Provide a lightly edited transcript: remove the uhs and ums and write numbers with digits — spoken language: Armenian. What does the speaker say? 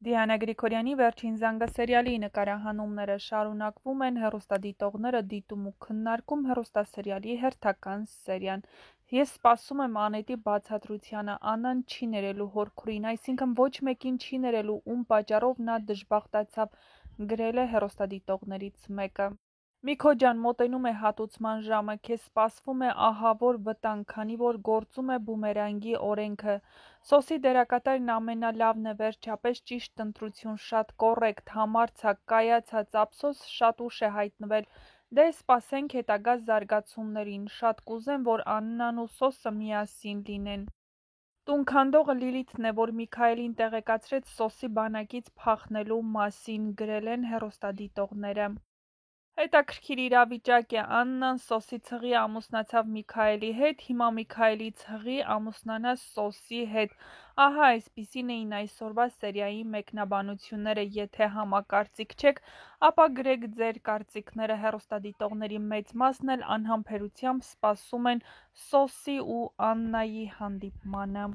Դիանա Գրիգորյանի «Վերջին զանգը» սերիալի նկարահանումները շարունակվում են, հեռուստադիտողները դիտում ու քննարկում հեռուստասերիալի հերթական սերիան։ Ես սպասում եմ Անետի բացատրությանը, Աննան չի ներելու հոր քուրին, այսինքն ոչ մեկին չի ներելու, ում պատճառով նա դժբախտացավ, գրել է հեռուստադիտողներից մեկը։ Միքո ջան, մոտենում է հատուցման ժամը, քեզ սպասվում է ահավոր վտանգ, քանի որ գործում է բումերանգի օրենքը։ Սոսի դերակատարն ամենալավն է, վերջապես ճիշտ ընտրություն, շատ կոռեկտ, համարձակ, կայացած, ափսոս շատ ուշ է հայտնվել։ Դե սպասենք հետագա զարգացումներին, շատ կուզեմ, որ Աննան ու Սոսը միասին լինեն։ Տուն քանդողը Լիլիթն է, որ Միքայելին տեղեկացրեց Սոսի բանակից փախնելու մասին, գրել են հեռուստադիտողները։ Հետաքրքիր իրավիճակ է, Աննան Սոսի ցղի ամուսնացավ Միքայելի հետ, հիմա Միքայելի ցղի ամուսնանա Սոսի հետ։ Ահա այսպիսին էին այսօրվա սերիայի մեկնաբանությունները, եթե համակարծիք չեք, ապա գրեք ձեր կարծիքները, հեռուստադիտողների մեծ մասն էլ անհամբերությամբ սպասում են Սոսի ու Աննայի հանդիպմանը։